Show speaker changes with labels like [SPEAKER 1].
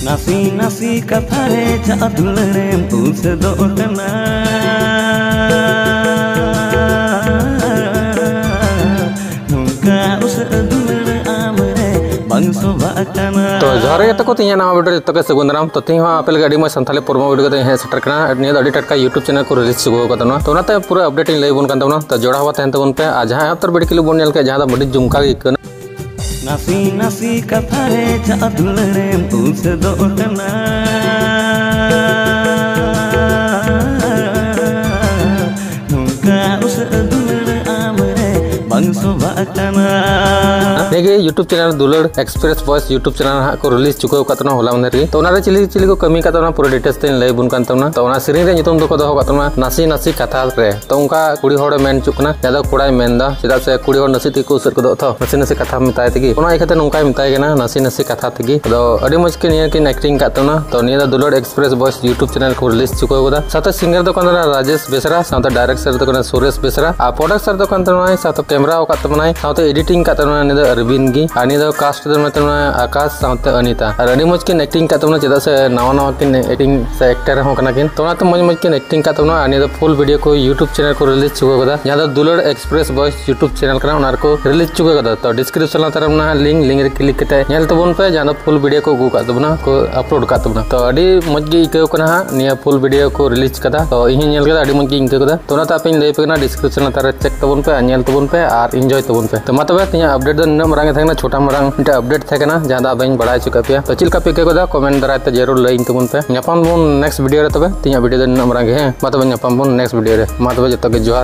[SPEAKER 1] नासी नासी कथा रे जा दुलरे उस दो कना नुका उस दुलरे आमरे बंसो बाकना।
[SPEAKER 2] तो जोहार गे तको तीन नवा वीडियो जतो के सगुंदराम तो तीन आपे लगे मज सानताली पुरमा वीडियो ते हे सेटर कना निया अडी टटका यूट्यूब चैनल को रिलीज चुगो कतना तो नाते पूरा अपडेट इन लई बन कान तबना तो जोड़ा हुआ तहन तबन पे आ जहां अतर वीडियो के बन नेल के जहां बड़ी जुमका गे कना
[SPEAKER 1] नासी नासी कथा रे जा दुलरे उस दो कना नुका उस दुलरे आमरे बंसो बाकना।
[SPEAKER 2] नेगे यूट्यूब चैनल दुलड़ एक्सप्रेस वॉइस यूट्यूब चैनल हा को रिलीज चुको कतना होला मंदर गे तो ओनारे चिली चिली को कमी कतना पूरा डिटेल्स ते लई बुन कान तबना तो ओना सिरिंग रे नितुम दो को दो कतना नासी नासी कथा रे तो उनका कुड़ी होड़ मेन चुकना ज्यादा कुड़ाई मेनदा चेदा से कुड़ी होड़ नसी ती को उसर को दो तो नासी नासी कथा मिताय तगी ओना इखते नुका मिताय गेना नासी नासी कथा तगी तो अडी मज के निया की एक्टिंग कातना तो निया दुलड़ एक्सप्रेस वॉइस यूट्यूब चैनल को रिलीज चुको गोदा साथ सिंगर दो कना राजेश बेसरा साथ डायरेक्टर दो कना सुरेश बेसरा आ प्रोडक्टर दो कना साथ कैमरा ओ कतना साथ एडिटिंग कतना ने अरविंद गी आनी दो कास्ट दो मतलब आकाश साथ अनिता और अडी मज के एक्टिंग कतना चेदा से नवा नवा के एक्टिंग से एक्टर हो कना किन तो नाते मज मज के एक्टिंग कतना आनी दो फुल वीडियो को यूट्यूब चैनल को रिलीज चुको गोदा जहां दो दुलड़ एक्सप्रेस वॉइस यूट्यूब चैनल कना उनार को रिलीज चुको गोदा तो डिस्क्रिप्शन तरफ ना लिंक रे क्लिक कते नेल तबन पे जहां दो फुल वीडियो को गु का तबना को अपलोड का तबना तो अडी मज गे इको कना निया फुल वीडियो को रिलीज कदा तो इन नेल कदा अडी मज गे इको कदा तो नाते आपन लई पे ना डिस्क्रिप्शन तरफ चेक तबन पे नेल तबन पे और एंजॉय तबन पे तो मतबे तिया अपडेट दो न मरांगे थाकना छोटा मरांग मिटा अपडेट थाकना जहां दा बाइन बड़ा चुका पे तो चिलका पे के कमेंट दराते जरूर लई तबन पे न्यापाम बोन नेक्स्ट वीडियो रे तबे तिया वीडियो दो न मरांगे हे मतबे न्यापाम बोन नेक्स्ट वीडियो रे मतबे जतो के जोहार।